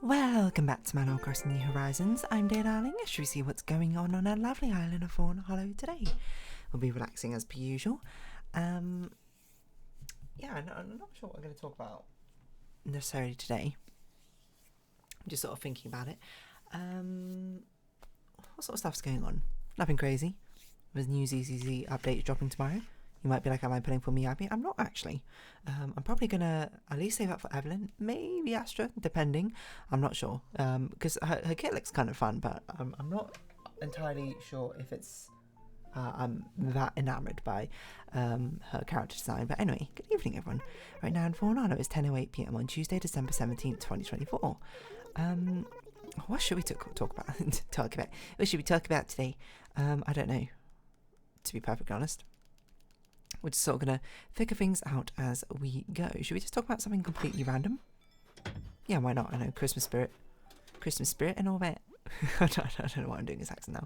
Welcome back to Manual Crossing New Horizons. I'm Dear Darling. Should we see what's going on our lovely island of Fawnhallow today? We'll be relaxing as per usual. I'm not sure what I'm going to talk about necessarily today. I'm just sort of thinking about it. What sort of stuff's going on? Nothing crazy. There's new ZZZ updates dropping tomorrow. You might be like, am I pulling for Miyabi? I'm not actually. I'm probably going to at least save up for Evelyn, maybe Astra, depending. I'm not sure. Because her kit looks kind of fun, but I'm not entirely sure if it's I'm that enamoured by her character design. But anyway, good evening, everyone. Right now in Fawnhallow, it's 10:08 PM on Tuesday, December 17th, 2024. What should we talk about? What should we talk about today? I don't know, to be perfectly honest. We're just sort of going to figure things out as we go. Should we just talk about something completely random? Yeah, why not? I know, Christmas spirit and all that. I don't know why I'm doing this accent now.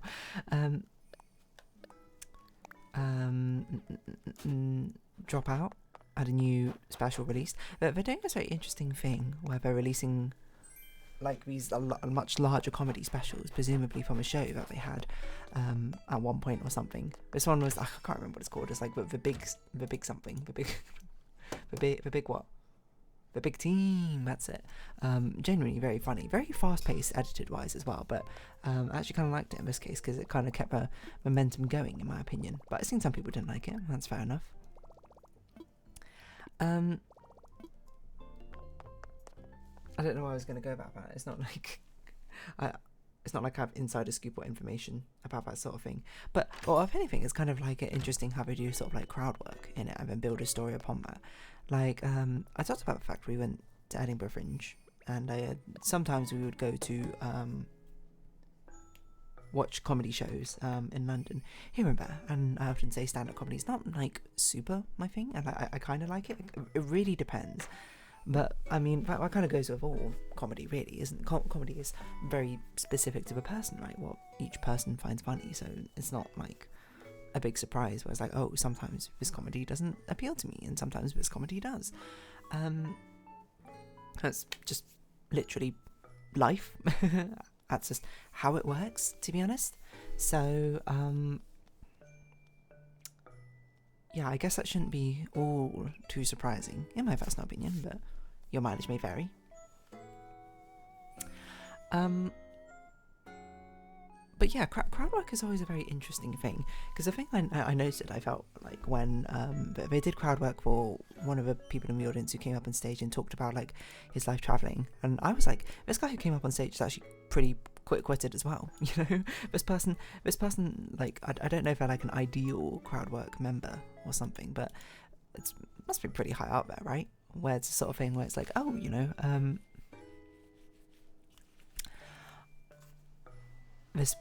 Drop Out had a new special release. They're doing this very interesting thing where they're releasing like these much larger comedy specials, presumably from a show that they had at one point or something. This one was, I can't remember what it's called. It's like the big what? The Big Team. That's it. Genuinely very funny, very fast paced, edited wise as well. But I actually kind of liked it in this case because it kind of kept a momentum going, in my opinion. But I've seen some people didn't like it. That's fair enough. I don't know where I was going to go about that. It's not like I have insider scoop or information about that sort of thing. But, or if anything, it's kind of like interesting how they do sort of like crowd work in it and then build a story upon that. Like, I talked about the fact we went to Edinburgh Fringe, and sometimes we would go to watch comedy shows in London here and there. And I often say stand-up comedy is not like super my thing, and I kind of like it. It really depends. But, I mean, that kind of goes with all comedy, really, isn't it? Comedy is very specific to the person, right? What each person finds funny, so it's not, like, a big surprise where it's like, oh, sometimes this comedy doesn't appeal to me, and sometimes this comedy does. That's just literally life. That's just how it works, to be honest. So, yeah, I guess that shouldn't be all too surprising, in my personal opinion, but your mileage may vary. But yeah, crowd work is always a very interesting thing, because the thing I noticed, I felt like when they did crowd work for one of the people in the audience who came up on stage and talked about like his life travelling, and I was like, this guy who came up on stage is actually pretty quick-witted as well, you know. This person, like, I don't know if they're like an ideal crowd work member or something, but it must be pretty high up there, right? Where it's the sort of thing where it's like, oh, you know, this,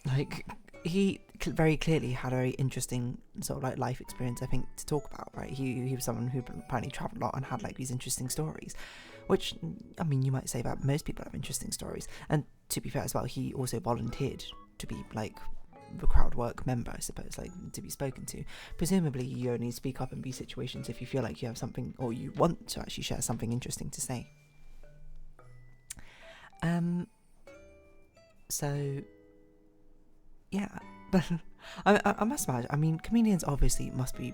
like, he very clearly had a very interesting sort of like life experience, I think, to talk about, right? He was someone who apparently travelled a lot and had like these interesting stories, which, I mean, you might say that most people have interesting stories. And to be fair as well, he also volunteered to be like the crowd work member, I suppose, like to be spoken to. Presumably you only speak up in these situations if you feel like you have something, or you want to actually share something interesting to say. So yeah, but I must imagine, I mean, comedians obviously must be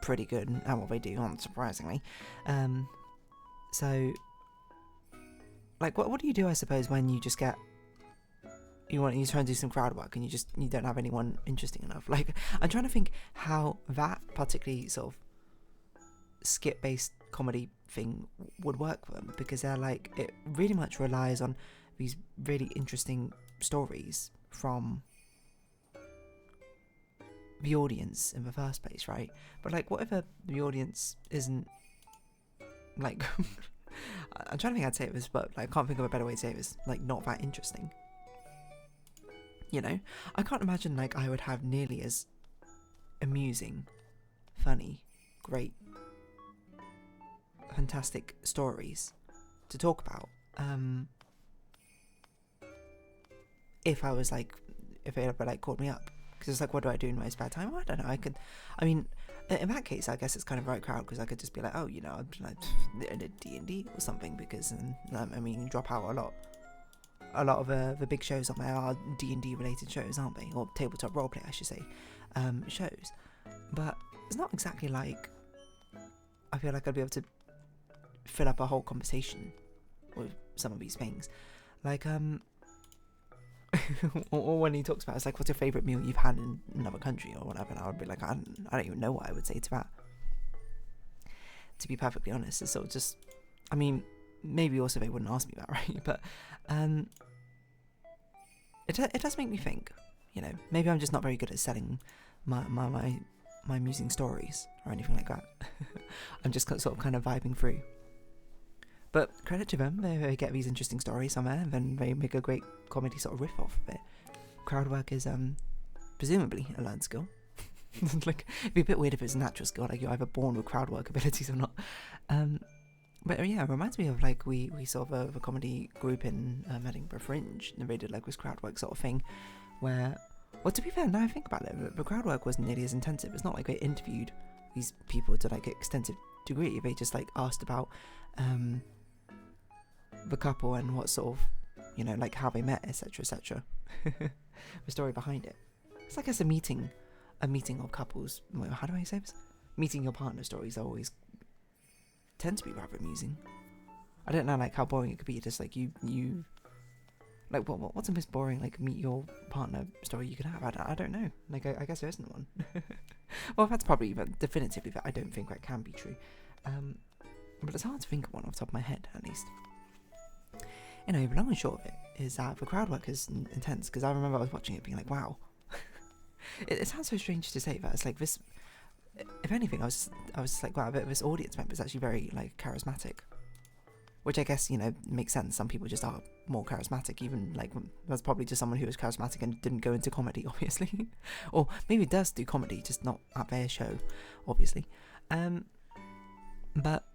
pretty good at what they do, unsurprisingly. So like, what do you do, I suppose, when you just get, you try and do some crowd work and you don't have anyone interesting enough? Like, I'm trying to think how that particularly sort of skit-based comedy thing would work for them, because they're like, it really much relies on these really interesting stories from the audience in the first place, right? But like, what if the audience isn't like I'm trying to think how to say this, but like, I can't think of a better way to say this, like, not that interesting, you know? I can't imagine like I would have nearly as amusing, funny, great, fantastic stories to talk about if I was like, if it ever like called me up. Because it's like, what do I do in my spare time? I don't know. I mean, in that case, I guess it's kind of right crowd, because I could just be like, oh, you know, I'm like D&D or something, because I mean, you drop out a lot. a lot of the big shows on there are D&D related shows, aren't they? Or tabletop roleplay, I should say, shows. But it's not exactly like I feel like I'd be able to fill up a whole conversation with some of these things. Like, or when he talks about, it's like, what's your favourite meal you've had in another country or whatever, and I would be like, I don't even know what I would say to that. To be perfectly honest, it's sort of just, I mean, maybe also they wouldn't ask me that, right? But it does make me think, you know, maybe I'm just not very good at selling my amusing stories or anything like that. I'm just sort of kind of vibing through. But credit to them, they get these interesting stories somewhere, and then they make a great comedy sort of riff off of it. Crowd work is presumably a learned skill. Like, it'd be a bit weird if it's a natural skill, like you're either born with crowd work abilities or not. But yeah, it reminds me of like we sort of a comedy group in Edinburgh Fringe, and they did like this crowd work sort of thing, where, well, to be fair, now I think about it, the crowd work wasn't nearly as intensive. It's not like they interviewed these people to like an extensive degree. They just like asked about the couple and what sort of, you know, like how they met, etc., etc. The story behind it. It's like it's a meeting of couples. How do I say this? Meeting your partner stories always tend to be rather amusing. I don't know, like how boring it could be. Just like you like what's the most boring like meet your partner story you could have? I don't know. Like I guess there isn't one. Well, that's probably definitively that I don't think that can be true. But it's hard to think of one off the top of my head, at least. You know, the long and short of it is that the crowd work is intense, because I remember I was watching it being like, wow. It sounds so strange to say that. It's like this, if anything, I was just like, wow, this audience member is actually very like charismatic, which I guess, you know, makes sense. Some people just are more charismatic. Even like, that's probably just someone who was charismatic and didn't go into comedy, obviously. Or maybe does do comedy, just not at their show, obviously. But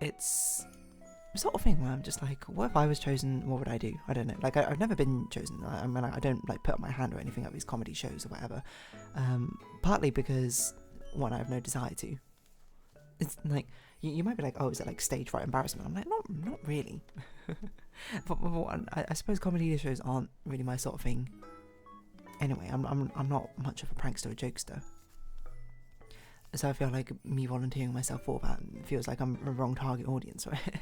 it's the sort of thing where I'm just like, what if I was chosen? What would I do? I don't know. Like, I've never been chosen. I mean, I don't like put up my hand or anything at these comedy shows or whatever. Partly because, one, I have no desire to. It's like, you might be like, oh, is it like stage fright embarrassment? I'm like, not really. But I suppose comedy shows aren't really my sort of thing. Anyway, I'm not much of a prankster or jokester. So I feel like me volunteering myself for that feels like I'm a wrong target audience, right?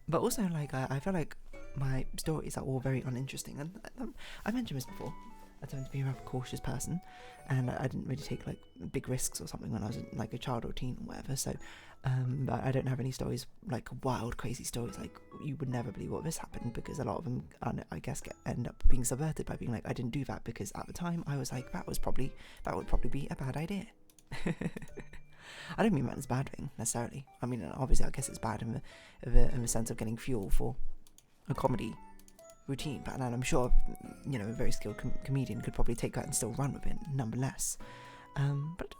But also, like, I feel like my stories are all very uninteresting. And I mentioned this before. I tend to be a rather cautious person, and I didn't really take like big risks or something when I was like a child or teen or whatever. So I don't have any stories like wild, crazy stories like you would never believe what this happened, because a lot of them, I guess, end up being subverted by being like, I didn't do that because at the time I was like, that would probably be a bad idea. I don't mean that as a bad thing necessarily. I mean, obviously, I guess it's bad in the sense of getting fuel for a comedy routine, but I'm sure, you know, a very skilled comedian could probably take that and still run with it nonetheless. But it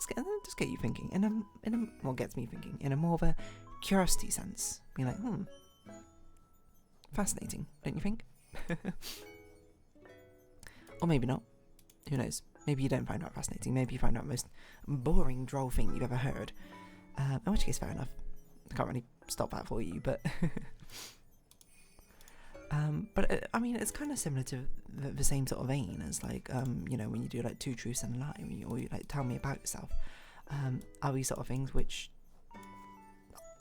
just get you thinking, what gets me thinking in a more of a curiosity sense, being like, fascinating, don't you think? Or maybe not. Who knows? Maybe you don't find that fascinating. Maybe you find out the most boring, droll thing you've ever heard. In which case, fair enough. I can't really stop that for you, but I mean, it's kind of similar to the same sort of vein as like, you know, when you do like 2 truths and a lie, or you like tell me about yourself. Are these sort of things which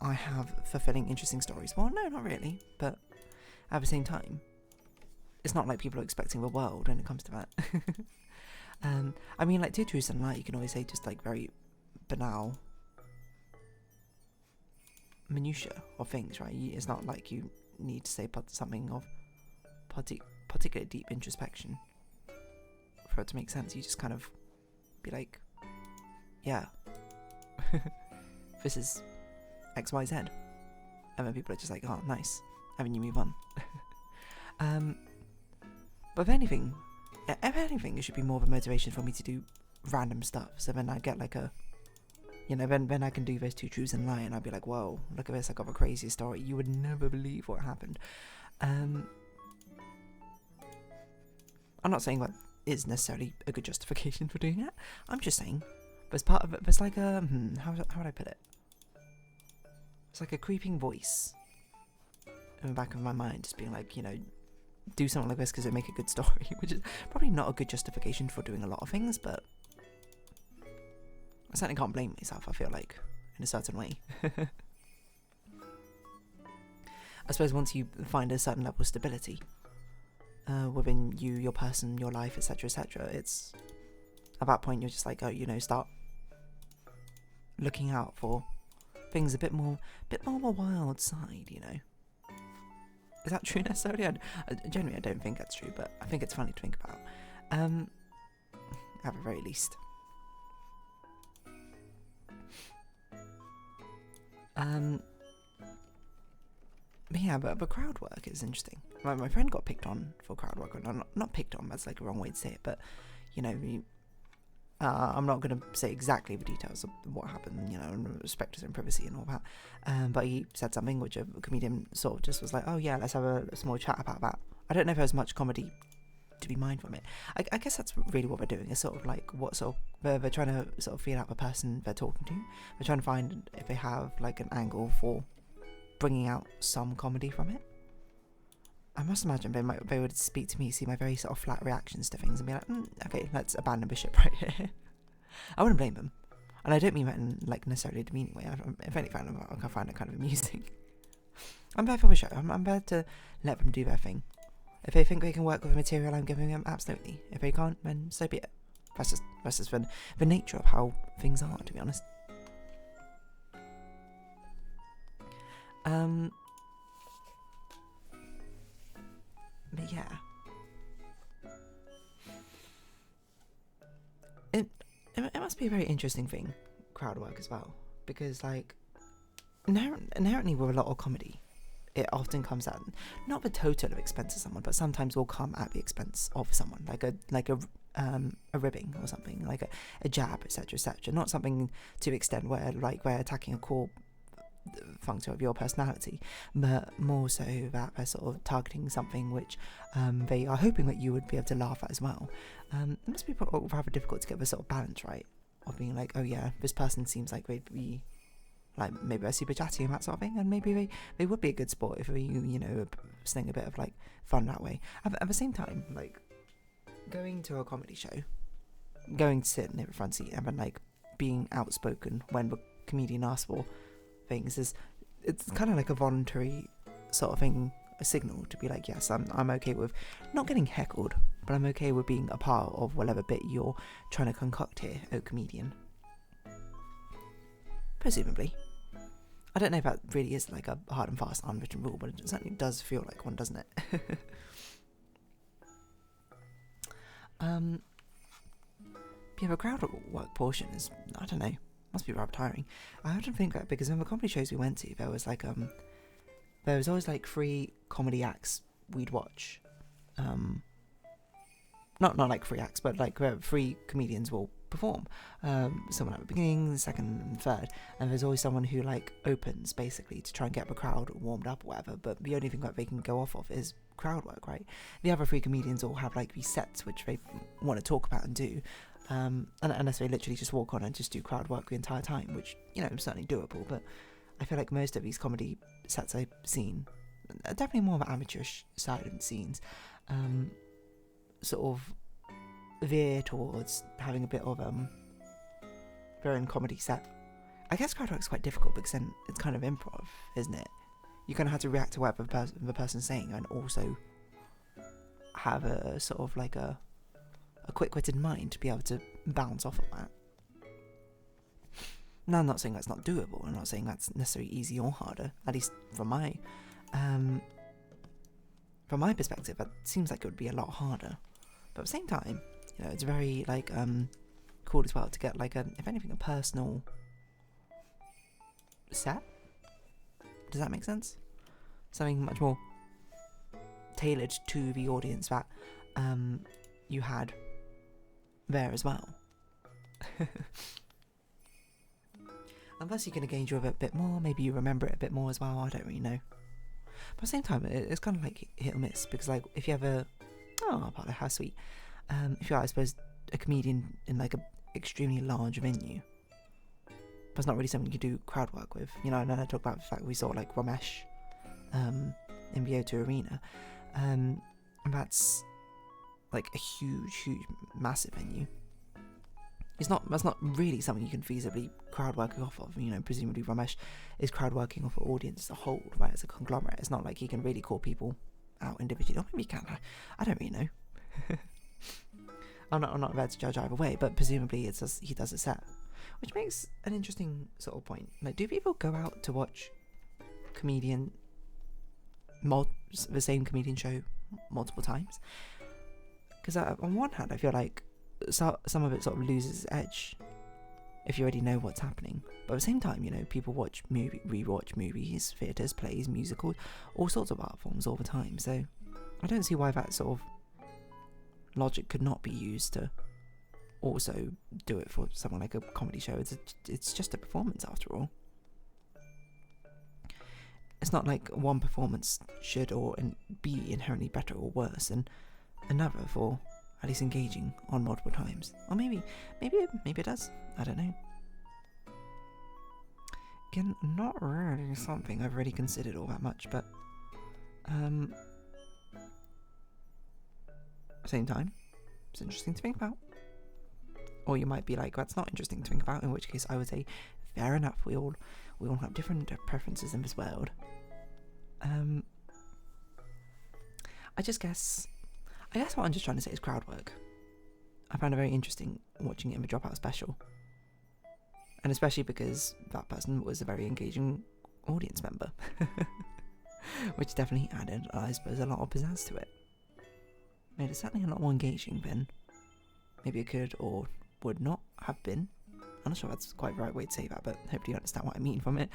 I have fulfilling, interesting stories? Well, no, not really, but at the same time, it's not like people are expecting the world when it comes to that. I mean, like 2 truths and a lie, you can always say just like very banal minutiae of things, right? It's not like you need to say something of particularly deep introspection for it to make sense. You just kind of be like, yeah, this is XYZ, and then people are just like, oh, nice, and then you move on. But if anything, it should be more of a motivation for me to do random stuff, so then I get like a, you know, then I can do those 2 truths and a lie, and I'll be like, whoa, look at this, I got the craziest story. You would never believe what happened. I'm not saying that is necessarily a good justification for doing it. I'm just saying, there's part of it, there's like a, how would I put it? It's like a creeping voice in the back of my mind, just being like, you know, do something like this because it'll make a good story, which is probably not a good justification for doing a lot of things, but I certainly can't blame myself, I feel like, in a certain way. I suppose once you find a certain level of stability within you, your person, your life, etc., etc., it's at that point you're just like, oh, you know, start looking out for things a bit more on the wild side, you know. Is that true necessarily? Generally, I don't think that's true, but I think it's funny to think about. At the very least. But yeah, but crowd work is interesting. My friend got picked on for crowd work. Not picked on, that's like a wrong way to say it, but, you know, I'm not going to say exactly the details of what happened, you know, in respect to his own privacy and all that. But he said something which a comedian sort of just was like, oh yeah, let's have a small chat about that. I don't know if there was much comedy to be mined from it. I guess that's really what they're doing, is sort of like what sort of, they're trying to sort of feel out the person they're talking to. They're trying to find if they have like an angle for bringing out some comedy from it. I must imagine they would speak to me, see my very sort of flat reactions to things and be like, okay, let's abandon the ship right here. I wouldn't blame them. And I don't mean that in like necessarily a demeaning way. If anything, I find it kind of amusing. I'm there for the show. I'm there to let them do their thing. If they think they can work with the material I'm giving them, absolutely. If they can't, then so be it. That's just the nature of how things are, to be honest. But yeah, it must be a very interesting thing, crowd work as well, because like inherently with a lot of comedy, it often comes at not the total of expense of someone, but sometimes will come at the expense of someone, like a ribbing or something, like a jab, etc., etc. Not something to the extent where like we're attacking a core function of your personality, but more so that they're sort of targeting something which they are hoping that you would be able to laugh at as well. It must be rather difficult to get the sort of balance right of being like, oh yeah, this person seems like they'd be like maybe they're super chatty and that sort of thing, and maybe they would be a good sport if you know, sling a bit of like fun that way. At the same time, like going to a comedy show, going to sit near the front seat and then like being outspoken when the comedian asks for things it's kind of like a voluntary sort of thing, a signal to be like, yes, I'm okay with not getting heckled, but I'm okay with being a part of whatever bit you're trying to concoct here, oh comedian. Presumably. I don't know if that really is like a hard and fast unwritten rule, but it certainly does feel like one, doesn't it? Yeah, the crowd work portion is, I don't know, must be rather tiring. I often think that because in the comedy shows we went to, there was like there was always like 3 comedy acts we'd watch. Not like 3 acts, but like 3 comedians will perform. Someone at the beginning, second and third, and there's always someone who like opens basically to try and get the crowd warmed up or whatever, but the only thing that they can go off of is crowd work, right? The other 3 comedians all have like these sets which they want to talk about and do, and unless they literally just walk on and just do crowd work the entire time, which, you know, is certainly doable, but I feel like most of these comedy sets I've seen are definitely more of an amateurish side of scenes, sort of veer towards having a bit of their own comedy set. I guess crowd work's quite difficult because then it's kind of improv, isn't it? You kind of have to react to whatever the person's saying and also have a sort of like a quick-witted mind to be able to bounce off of that. Now, I'm not saying that's not doable. I'm not saying that's necessarily easy or harder. At least from my perspective, it seems like it would be a lot harder. But at the same time, you know, it's very like cool as well to get like if anything, a personal set. Does that make sense? Something much more tailored to the audience that you had there as well. Unless you can engage with it a bit more, maybe you remember it a bit more as well, I don't really know. But at the same time, it's kind of like hit or miss, because like if you have how sweet, if you're, I suppose, a comedian in like a extremely large venue, that's not really something you do crowd work with, you know. And then I talk about the fact we saw like Ramesh in the O2 Arena. And that's like a huge, massive venue. That's not really something you can feasibly crowd working off of. You know, presumably Ramesh is crowd working off an audience as a whole, right? As a conglomerate. It's not like he can really call people out individually. Or maybe he can. I don't really know. I'm not about to judge either way, but presumably he does a set. Which makes an interesting sort of point. Like, do people go out to watch the same comedian show multiple times? Because on one hand, I feel like some of it sort of loses its edge if you already know what's happening. But at the same time, you know, people rewatch movies, theatres, plays, musicals, all sorts of art forms all the time. So I don't see why that sort of logic could not be used to also do it for someone like a comedy show. It's just a performance after all. It's not like one performance should be inherently better or worse than another for at least engaging on multiple times. Or maybe it does. I don't know. Again, not really something I've really considered all that much, but at the same time, it's interesting to think about. Or you might be like, that's not interesting to think about, in which case I would say, fair enough, we all have different preferences in this world. I guess what I'm just trying to say is crowd work. I found it very interesting watching it in the Dropout special. And especially because that person was a very engaging audience member. Which definitely added, I suppose, a lot of pizzazz to it. Made it certainly a lot more engaging than maybe it could or would not have been. I'm not sure that's quite the right way to say that, but hopefully you understand what I mean from it.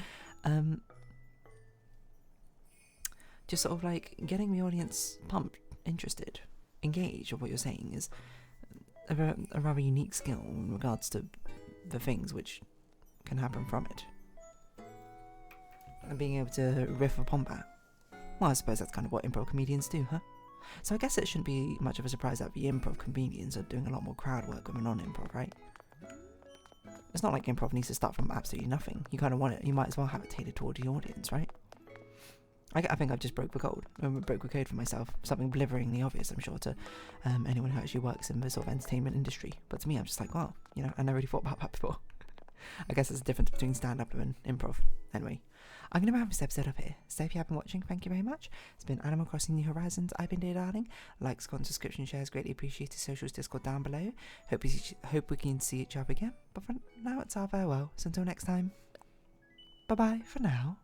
Just sort of like getting the audience pumped, interested, engaged with what you're saying is a rather unique skill in regards to the things which can happen from it. And being able to riff upon that. Well, I suppose that's kind of what improv comedians do, huh? So I guess it shouldn't be much of a surprise that the improv comedians are doing a lot more crowd work than non-improv, right? It's not like improv needs to start from absolutely nothing. You kind of want it, you might as well have it tailored toward the audience, right? I think I've just broke the code for myself. Something blitheringly obvious, I'm sure, to anyone who actually works in the sort of entertainment industry. But to me, I'm just like, wow, you know, I never really thought about that before. I guess there's a difference between stand-up and improv. Anyway, I'm going to wrap this episode up here. So if you have been watching, thank you very much. It's been Animal Crossing New Horizons. I've been Dear Darling. Likes, comments, subscription, shares, greatly appreciated. Socials, Discord down below. Hope we can see each other again. But for now, it's our farewell. So until next time, bye-bye for now.